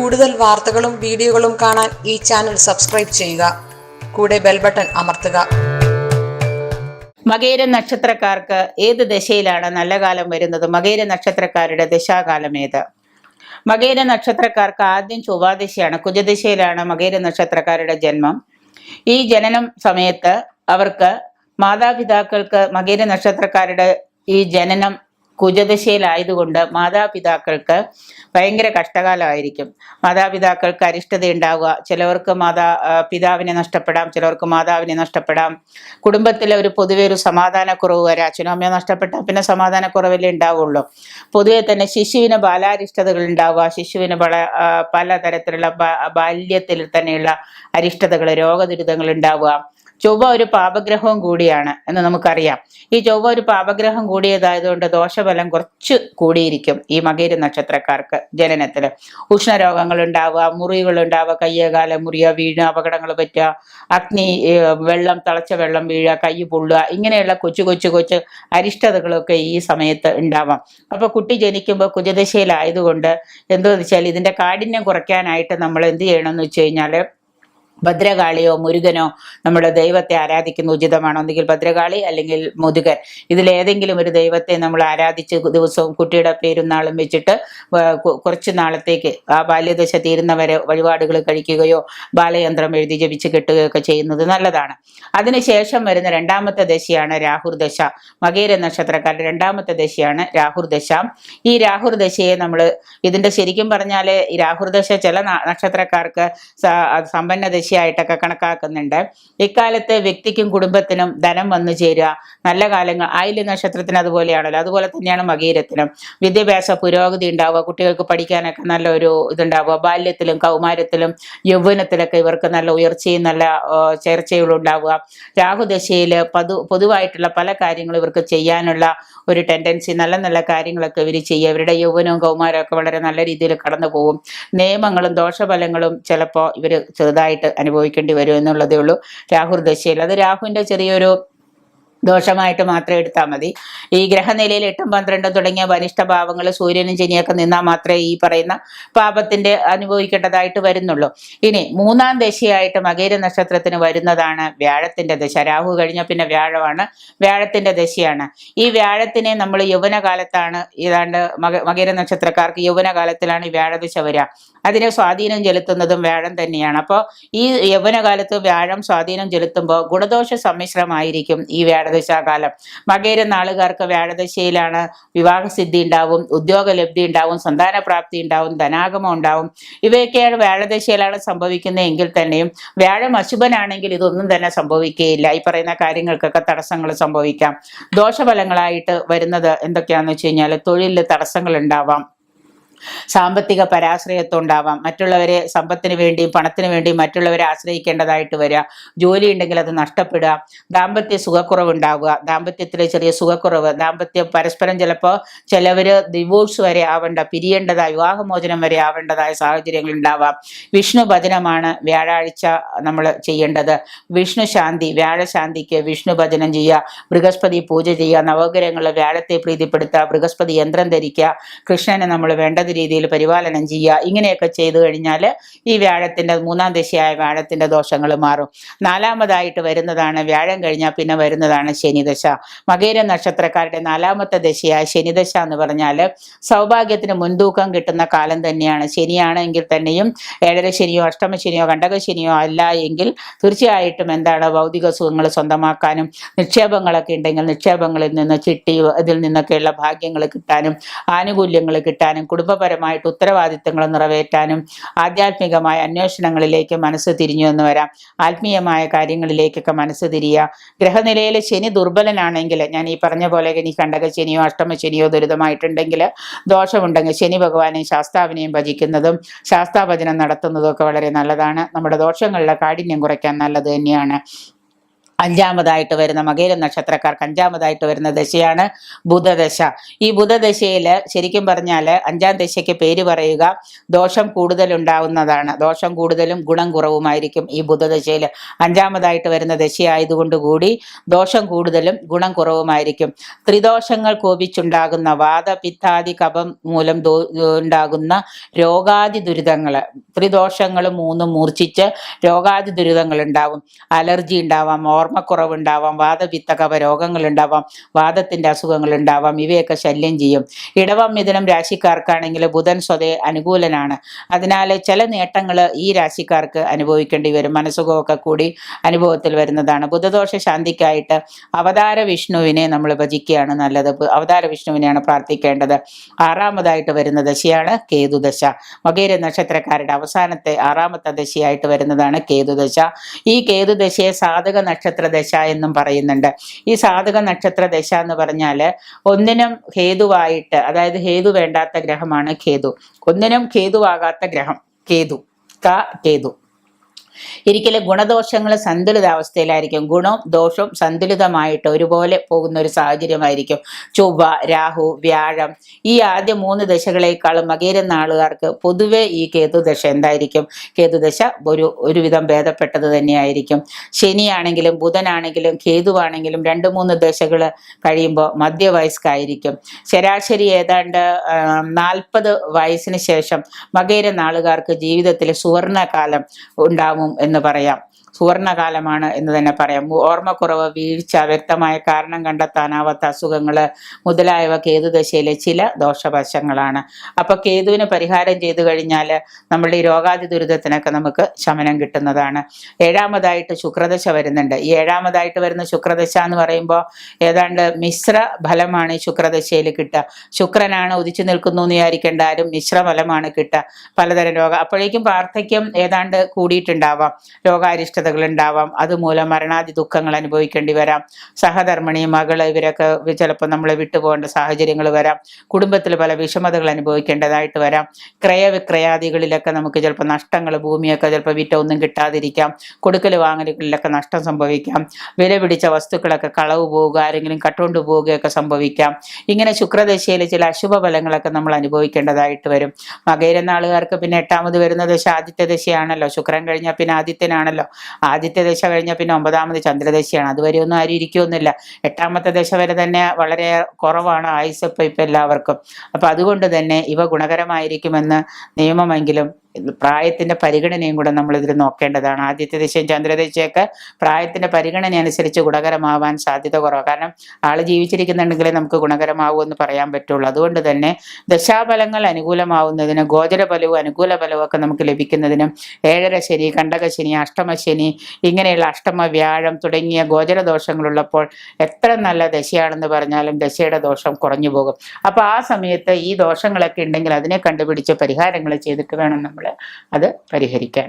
കൂടുതൽ വാർത്തകളും വീഡിയോകളും കാണാൻ ഈ ചാനൽ സബ്സ്ക്രൈബ് ചെയ്യുക. കൂടെ ബെൽ ബട്ടൺ അമർത്തുക. മകേര നക്ഷത്രക്കാർക്ക് ഏത് ദശയിലാണ് നല്ല കാലം വരുന്നത്? മകേര നക്ഷത്രക്കാരുടെ ദശാകാലം ഏത്? മകേര നക്ഷത്രക്കാർക്ക് ആദ്യം ചൊവ്വാദശയാണ്. കുജദശയിലാണ് മകേര നക്ഷത്രക്കാരുടെ ജന്മം. ഈ ജനനം സമയത്ത് അവർക്ക് മാതാപിതാക്കൾക്ക് മകേര നക്ഷത്രക്കാരുടെ ഈ ജനനം കുജദശയിലായതുകൊണ്ട് മാതാപിതാക്കൾക്ക് ഭയങ്കര കഷ്ടകാലമായിരിക്കും. മാതാപിതാക്കൾക്ക് അരിഷ്ടത ഉണ്ടാവുക, ചിലവർക്ക് പിതാവിനെ നഷ്ടപ്പെടാം, ചിലവർക്ക് മാതാവിനെ നഷ്ടപ്പെടാം. കുടുംബത്തിലെ പൊതുവെ ഒരു സമാധാനക്കുറവ് വരാം. അച്ഛനും അമ്മയെ നഷ്ടപ്പെട്ടാൽ പിന്നെ സമാധാനക്കുറവല്ലേ ഉണ്ടാവുള്ളൂ. പൊതുവെ തന്നെ ശിശുവിന് ബാലാരിഷ്ടതകൾ ഉണ്ടാവുക, ശിശുവിന് പലതരത്തിലുള്ള ബാല്യത്തിൽ തന്നെയുള്ള അരിഷ്ടതകൾ, രോഗദുരിതങ്ങൾ ഉണ്ടാവുക. ചൊവ്വ ഒരു പാപഗ്രഹവും കൂടിയാണ് എന്ന് നമുക്കറിയാം. ഈ ചൊവ്വ ഒരു പാപഗ്രഹം കൂടിയതായതുകൊണ്ട് ദോഷഫലം കുറച്ച് കൂടിയിരിക്കും ഈ മകേര നക്ഷത്രക്കാർക്ക് ജനനത്തില്. ഉഷ്ണരോഗങ്ങൾ ഉണ്ടാവുക, മുറിവുകൾ ഉണ്ടാവുക, കയ്യകാലം മുറിയുക, വീഴുക, അപകടങ്ങൾ പറ്റുക, തിളച്ച വെള്ളം വീഴുക, കൈ പൊള്ളുക, ഇങ്ങനെയുള്ള കൊച്ചു അരിഷ്ടതകളൊക്കെ ഈ സമയത്ത് ഉണ്ടാവാം. അപ്പൊ കുട്ടി ജനിക്കുമ്പോൾ കുജദശയിലായതുകൊണ്ട് എന്താന്ന് വെച്ചാൽ ഇതിന്റെ കാഠിന്യം കുറയ്ക്കാനായിട്ട് നമ്മൾ എന്ത് ചെയ്യണം എന്ന് വെച്ച് കഴിഞ്ഞാല് ഭദ്രകാളിയോ മുരുകനോ നമ്മുടെ ദൈവത്തെ ആരാധിക്കുന്ന ഉചിതമാണ്. ഒന്നുകിൽ ഭദ്രകാളി അല്ലെങ്കിൽ മുരുകൻ, ഇതിലേതെങ്കിലും ഒരു ദൈവത്തെ നമ്മൾ ആരാധിച്ച് ദിവസവും കുട്ടിയുടെ പേരും നാളും വെച്ചിട്ട് കുറച്ച് നാളത്തേക്ക് ആ ബാല്യദശ തീരുന്നവരെ വഴിപാടുകൾ കഴിക്കുകയോ ബാലയന്ത്രം എഴുതി ജപിച്ച് കെട്ടുകയൊക്കെ ചെയ്യുന്നത് നല്ലതാണ്. അതിനുശേഷം വരുന്ന രണ്ടാമത്തെ ദശയാണ് രാഹുർദശ. മകേര നക്ഷത്രക്കാരുടെ രണ്ടാമത്തെ ദശയാണ് രാഹുർദശ. ഈ രാഹുർദശയെ നമ്മൾ ഇതിന്റെ ശരിക്കും പറഞ്ഞാൽ ഈ രാഹുർദശ ചില നക്ഷത്രക്കാർക്ക് സമ്പന്ന ദശയായിട്ടൊക്കെ കണക്കാക്കുന്നുണ്ട്. ഇക്കാലത്ത് വ്യക്തിക്കും കുടുംബത്തിനും ധനം വന്നു ചേരുക, നല്ല കാലങ്ങൾ. ആയില്യ നക്ഷത്രത്തിന് അതുപോലെയാണല്ലോ, അതുപോലെ തന്നെയാണ് മകീരത്തിനും. വിദ്യാഭ്യാസ പുരോഗതി ഉണ്ടാവുക, കുട്ടികൾക്ക് പഠിക്കാനൊക്കെ നല്ല ഒരു ഇതുണ്ടാവുക. ബാല്യത്തിലും കൗമാരത്തിലും യൗവനത്തിലൊക്കെ ഇവർക്ക് നല്ല ഉയർച്ചയും നല്ല ചേർച്ചകളും ഉണ്ടാവുക. രാഹുദശയിൽ പൊതുവായിട്ടുള്ള പല കാര്യങ്ങളും ഇവർക്ക് ചെയ്യാനുള്ള ഒരു ടെൻഡൻസി, നല്ല കാര്യങ്ങളൊക്കെ ഇവർ ചെയ്യുക. ഇവരുടെ യൗവനവും കൗമാരവും ഒക്കെ വളരെ നല്ല രീതിയിൽ കടന്നു പോകും. നിയമങ്ങളും ദോഷഫലങ്ങളും ചിലപ്പോൾ ഇവർ ചെറുതായിട്ട് അനുഭവിക്കേണ്ടി വരും എന്നുള്ളതേ ഉള്ളൂ രാഹുർദശയിൽ. അത് രാഹുവിന്റെ ചെറിയൊരു ദോഷമായിട്ട് മാത്രം എടുത്താൽ മതി. ഈ ഗ്രഹനിലയിൽ 8ഉം 12ഉം തുടങ്ങിയ വരിഷ്ഠ ഭാവങ്ങൾ സൂര്യനും ശനിയൊക്കെ നിന്നാൽ മാത്രമേ ഈ പറയുന്ന പാപത്തിന്റെ അനുഭവിക്കേണ്ടതായിട്ട് വരുന്നുള്ളൂ. ഇനി മൂന്നാം ദശയായിട്ട് മകേര നക്ഷത്രത്തിന് വരുന്നതാണ് വ്യാഴത്തിന്റെ ദശ. രാഹു കഴിഞ്ഞ പിന്നെ വ്യാഴമാണ്, വ്യാഴത്തിന്റെ ദശയാണ്. ഈ വ്യാഴത്തിനെ നമ്മൾ യൗവനകാലത്താണ്, ഏതാണ്ട് മകേര നക്ഷത്രക്കാർക്ക് യൗവനകാലത്തിലാണ് ഈ വ്യാഴദശ വരിക. അതിനെ സ്വാധീനം ചെലുത്തുന്നതും വ്യാഴം തന്നെയാണ്. അപ്പോൾ ഈ യൗവനകാലത്ത് വ്യാഴം സ്വാധീനം ചെലുത്തുമ്പോൾ ഗുണദോഷ സമ്മിശ്രമായിരിക്കും ഈ വ്യാഴദശാകാലം. മകേര നാളുകാർക്ക് വ്യാഴദശയിലാണ് വിവാഹസിദ്ധി ഉണ്ടാവും, ഉദ്യോഗലബ്ധി ഉണ്ടാവും, സന്താനപ്രാപ്തി ഉണ്ടാവും, ധനാഗമം ഉണ്ടാവും. ഇവയൊക്കെയാണ് വ്യാഴദശയിലാണ് സംഭവിക്കുന്നത്. എങ്കിൽ തന്നെയും വ്യാഴം അശുഭനാണെങ്കിൽ ഇതൊന്നും തന്നെ സംഭവിക്കുകയില്ല. ഈ പറയുന്ന കാര്യങ്ങൾക്കൊക്കെ തടസ്സങ്ങൾ സംഭവിക്കാം. ദോഷഫലങ്ങളായിട്ട് വരുന്നത് എന്തൊക്കെയാണെന്ന് വെച്ച് കഴിഞ്ഞാൽ തൊഴിലിൽ തടസ്സങ്ങൾ ഉണ്ടാവാം, സാമ്പത്തിക പരാശ്രയത്വം ഉണ്ടാവാം, മറ്റുള്ളവരെ സമ്പത്തിന് വേണ്ടിയും പണത്തിന് വേണ്ടിയും മറ്റുള്ളവരെ ആശ്രയിക്കേണ്ടതായിട്ട് വരിക, ജോലി ഉണ്ടെങ്കിൽ അത് നഷ്ടപ്പെടുക, ദാമ്പത്യ സുഖക്കുറവ് ഉണ്ടാവുക, ദാമ്പത്യത്തിലെ ചെറിയ സുഖക്കുറവ്, ദാമ്പത്യം പരസ്പരം ചിലപ്പോൾ ചിലവർ ഡിവോഴ്സ് വരെ പിരിയേണ്ടതായ വിവാഹമോചനം വരെ ആവേണ്ടതായ സാഹചര്യങ്ങൾ ഉണ്ടാവാം. വിഷ്ണു ഭജനമാണ് വ്യാഴാഴ്ച നമ്മൾ ചെയ്യേണ്ടത്. വിഷ്ണു ശാന്തി, വ്യാഴശാന്തിക്ക് വിഷ്ണു ഭജനം ചെയ്യുക, ബൃഹസ്പതി പൂജ ചെയ്യുക, നവഗ്രഹങ്ങളിൽ വ്യാഴത്തെ പ്രീതിപ്പെടുത്തുക, ബൃഹസ്പതി യന്ത്രം ധരിക്കുക, കൃഷ്ണനെ നമ്മൾ വേണ്ട രീതിയിൽ പരിപാലനം ചെയ്യുക. ഇങ്ങനെയൊക്കെ ചെയ്തു കഴിഞ്ഞാൽ ഈ വ്യാഴത്തിന്റെ മൂന്നാം ദശയായ വ്യാഴത്തിന്റെ ദോഷങ്ങൾ മാറും. നാലാമതായിട്ട് വരുന്നതാണ് വ്യാഴം കഴിഞ്ഞാൽ പിന്നെ വരുന്നതാണ് ശനിദശ. മകേര നക്ഷത്രക്കാരുടെ നാലാമത്തെ ദശയായ ശനിദശ എന്ന് പറഞ്ഞാൽ സൗഭാഗ്യത്തിന് മുൻതൂക്കം കിട്ടുന്ന കാലം തന്നെയാണ്. ശനിയാണെങ്കിൽ തന്നെയും ഏഴര ശനിയോ അഷ്ടമ ശനിയോ കണ്ടക ശനിയോ അല്ല എങ്കിൽ തീർച്ചയായിട്ടും ഭൗതിക സുഖങ്ങൾ സ്വന്തമാക്കാനും നിക്ഷേപങ്ങളൊക്കെ ഉണ്ടെങ്കിൽ നിക്ഷേപങ്ങളിൽ നിന്ന് ചിട്ടി ഇതിൽ നിന്നൊക്കെയുള്ള ഭാഗ്യങ്ങൾ കിട്ടാനും ആനുകൂല്യങ്ങൾ കിട്ടാനും കുടുംബപരമായിട്ട് ഉത്തരവാദിത്തങ്ങൾ നിറവേറ്റാനും ആധ്യാത്മികമായ അന്വേഷണങ്ങളിലേക്ക് മനസ്സ് തിരിഞ്ഞു എന്ന് വരാം. ആത്മീയമായ കാര്യങ്ങളിലേക്കൊക്കെ മനസ്സ് തിരിയുക. ഗ്രഹനിലയിൽ ശനി ദുർബലനാണെങ്കിൽ, ഞാൻ ഈ പറഞ്ഞ പോലെ ഇനി കണ്ടക ശനിയോ അഷ്ടമ ശനിയോ ദുരിതമായിട്ടുണ്ടെങ്കിൽ, ദോഷമുണ്ടെങ്കിൽ ശനി ഭഗവാനെയും ശാസ്താവിനെയും ഭജിക്കുന്നതും ശാസ്താഭജനം നടത്തുന്നതും ഒക്കെ വളരെ നല്ലതാണ്. നമ്മുടെ ദോഷങ്ങളുടെ കാഠിന്യം കുറയ്ക്കാൻ നല്ലത് തന്നെയാണ്. അഞ്ചാമതായിട്ട് വരുന്ന മകേര നക്ഷത്രക്കാർക്ക് അഞ്ചാമതായിട്ട് വരുന്ന ദശയാണ് ബുധദശ. ഈ ബുധദശയിൽ ശരിക്കും പറഞ്ഞാൽ അഞ്ചാം ദശയ്ക്ക് പേര് പറയുക ദോഷം കൂടുതൽ ഉണ്ടാവുന്നതാണ്. ദോഷം കൂടുതലും ഗുണം കുറവുമായിരിക്കും ഈ ബുധദശയിൽ. അഞ്ചാമതായിട്ട് വരുന്ന ദശയായതുകൊണ്ട് കൂടി ദോഷം കൂടുതലും ഗുണം കുറവുമായിരിക്കും. ത്രിദോഷങ്ങൾ കോപിച്ചുണ്ടാകുന്ന വാതപിത്താദി കഫം മൂലം ഉണ്ടാകുന്ന രോഗാദി ദുരിതങ്ങൾ, ത്രിദോഷങ്ങൾ മൂന്നും മൂർച്ഛിച്ച് രോഗാദി ദുരിതങ്ങൾ ഉണ്ടാവും. അലർജി ഉണ്ടാവാം, ഓർമ്മക്കുറവുണ്ടാവാം, വാതപിത്ത കഫ രോഗങ്ങൾ ഉണ്ടാവാം, വാദത്തിന്റെ അസുഖങ്ങൾ ഉണ്ടാവാം. ഇവയൊക്കെ ശല്യം ചെയ്യും. ഇടവം മിഥുനം രാശിക്കാർക്കാണെങ്കിൽ ബുധൻ സ്വതേ അനുകൂലനാണ്. അതിനാൽ ചില നേട്ടങ്ങൾ ഈ രാശിക്കാർക്ക് അനുഭവിക്കേണ്ടി വരും. മനസ്സുഖമൊക്കെ കൂടി അനുഭവത്തിൽ വരുന്നതാണ്. ബുധദോഷ ശാന്തിക്കായിട്ട് അവതാര വിഷ്ണുവിനെ നമ്മൾ ഭജിക്കുകയാണ് നല്ലത്. അവതാര വിഷ്ണുവിനെയാണ് പ്രാർത്ഥിക്കേണ്ടത്. ആറാമതായിട്ട് വരുന്ന ദശയാണ് കേതുദശ. മകേര നക്ഷത്രക്കാരുടെ അവസാനത്തെ ആറാമത്തെ ദശയായിട്ട് വരുന്നതാണ് കേതുദശ. ഈ കേതുദശയെ സാധക നക്ഷത്ര ദശ എന്നും പറയുന്നുണ്ട്. ഈ സാധക നക്ഷത്ര ദശ എന്ന് പറഞ്ഞാൽ ഒന്നിനും ഹേതുവായിട്ട്, അതായത് ഹേതു വേണ്ടാത്ത ഗ്രഹമാണ് കേതു. ഒന്നിനും ഹേതുവാകാത്ത ഗ്രഹം കേതു. കേതു ഒരിക്കലും ഗുണദോഷങ്ങൾ സന്തുലിതാവസ്ഥയിലായിരിക്കും. ഗുണവും ദോഷവും സന്തുലിതമായിട്ട് ഒരുപോലെ പോകുന്ന ഒരു സാഹചര്യമായിരിക്കും. ചൊവ്വ, രാഹു, വ്യാഴം ഈ ആദ്യ 3 ദശകളേക്കാളും മകേര നാളുകാർക്ക് പൊതുവെ ഈ കേതുദശ എന്തായിരിക്കും? കേതുദശ ഒരുവിധം ഭേദപ്പെട്ടത് തന്നെയായിരിക്കും. ശനിയാണെങ്കിലും ബുധനാണെങ്കിലും കേതുവാണെങ്കിലും 2-3 ദശകൾ കഴിയുമ്പോൾ മധ്യവയസ്കായിരിക്കും. ശരാശരി ഏതാണ്ട് 40 വയസ്സിന് ശേഷം മകേര നാളുകാർക്ക് ജീവിതത്തിൽ സുവർണകാലം ഉണ്ടാവും എന്ന് പറയാം. സുവർണകാലമാണ് എന്ന് തന്നെ പറയാം. ഓർമ്മക്കുറവ്, വീഴ്ച, വ്യക്തമായ കാരണം കണ്ടെത്താനാവാത്ത അസുഖങ്ങൾ മുതലായവ കേതുദശയിലെ ചില ദോഷവശങ്ങളാണ്. അപ്പൊ കേതുവിന് പരിഹാരം ചെയ്തു കഴിഞ്ഞാൽ നമ്മളുടെ ഈ രോഗാതി ദുരിതത്തിനൊക്കെ നമുക്ക് ശമനം കിട്ടുന്നതാണ്. ഏഴാമതായിട്ട് ശുക്രദശ വരുന്നുണ്ട്. ഈ ഏഴാമതായിട്ട് വരുന്ന ശുക്രദശ എന്ന് പറയുമ്പോൾ ഏതാണ്ട് മിശ്ര ഫലമാണ് ഈ ശുക്രദശയിൽ കിട്ടുക. ശുക്രനാണ് ഉദിച്ചു നിൽക്കുന്നു എന്ന് വിചാരിക്കേണ്ട, ആരും മിശ്രഫലമാണ് കിട്ടുക. പലതരം അപ്പോഴേക്കും വാർദ്ധക്യം ഏതാണ്ട് കൂടിയിട്ടുണ്ടാവാം, രോഗാരിഷ്ടത ഉണ്ടാവാം. അതുമൂലം മരണാദി ദുഃഖങ്ങൾ അനുഭവിക്കേണ്ടി വരാം. സഹധർമ്മിണി, മകള് ഇവരൊക്കെ ചിലപ്പോൾ നമ്മളെ വിട്ടുപോകേണ്ട സാഹചര്യങ്ങൾ വരാം. കുടുംബത്തിൽ പല വിഷമതകൾ അനുഭവിക്കേണ്ടതായിട്ട് വരാം. ക്രയവിക്രയാദികളിലൊക്കെ നമുക്ക് ചിലപ്പോൾ നഷ്ടങ്ങൾ, ഭൂമിയൊക്കെ ചിലപ്പോൾ വിറ്റ ഒന്നും കിട്ടാതിരിക്കാം. കൊടുക്കൽ വാങ്ങലുകളിലൊക്കെ നഷ്ടം സംഭവിക്കാം. വില പിടിച്ച വസ്തുക്കളൊക്കെ കളവ് പോവുക, ആരെങ്കിലും കട്ടുകൊണ്ട് പോവുകയൊക്കെ സംഭവിക്കാം. ഇങ്ങനെ ശുക്രദശയിൽ ചില അശുഭ ഫലങ്ങളൊക്കെ നമ്മൾ അനുഭവിക്കേണ്ടതായിട്ട് വരും. മകേര നാളുകാർക്ക് പിന്നെ 8ാമത് വരുന്ന ദശ ആദിത്യ ദശയാണല്ലോ. ശുക്രൻ കഴിഞ്ഞാൽ പിന്നെ ആദിത്യനാണല്ലോ. ആദിത്യ ദശ കഴിഞ്ഞാൽ പിന്നെ 9ാമത് ചന്ദ്രദശയാണ്. അതുവരെ ഒന്നും ആരും ഇരിക്കുമൊന്നുമില്ല. 8ാമത്തെ ദശ വരെ തന്നെ വളരെ കുറവാണ് ആയുസ് ഇപ്പം എല്ലാവർക്കും. അപ്പൊ അതുകൊണ്ട് തന്നെ ഇവ ഗുണകരമായിരിക്കുമെന്ന് നിയമമെങ്കിലും പ്രായത്തിന്റെ പരിഗണനയും കൂടെ നമ്മൾ ഇതിൽ നോക്കേണ്ടതാണ്. ആദ്യത്തെ ദശയും ചന്ദ്രദശയൊക്കെ പ്രായത്തിന്റെ പരിഗണന അനുസരിച്ച് ഗുണകരമാവാൻ സാധ്യത കുറവാണ്. കാരണം ആള് ജീവിച്ചിരിക്കുന്നുണ്ടെങ്കിലേ നമുക്ക് ഗുണകരമാവൂ എന്ന് പറയാൻ പറ്റുള്ളൂ. അതുകൊണ്ട് തന്നെ ദശാഫലങ്ങൾ അനുകൂലമാവുന്നതിന്, ഗോചര ഫലവും അനുകൂല ഫലവും ഒക്കെ നമുക്ക് ലഭിക്കുന്നതിനും 7ര ശനി, കണ്ടകശനി, അഷ്ടമശനി, ഇങ്ങനെയുള്ള അഷ്ടമ വ്യാഴം തുടങ്ങിയ ഗോചര ദോഷങ്ങളുള്ളപ്പോൾ എത്ര നല്ല ദശയാണെന്ന് പറഞ്ഞാലും ദശയുടെ ദോഷം കുറഞ്ഞു പോകും. അപ്പൊ ആ സമയത്ത് ഈ ദോഷങ്ങളൊക്കെ ഉണ്ടെങ്കിൽ അതിനെ കണ്ടുപിടിച്ച് പരിഹാരങ്ങൾ ചെയ്തിട്ട് വേണം നമ്മൾ അത് പരിഹരിക്കാൻ.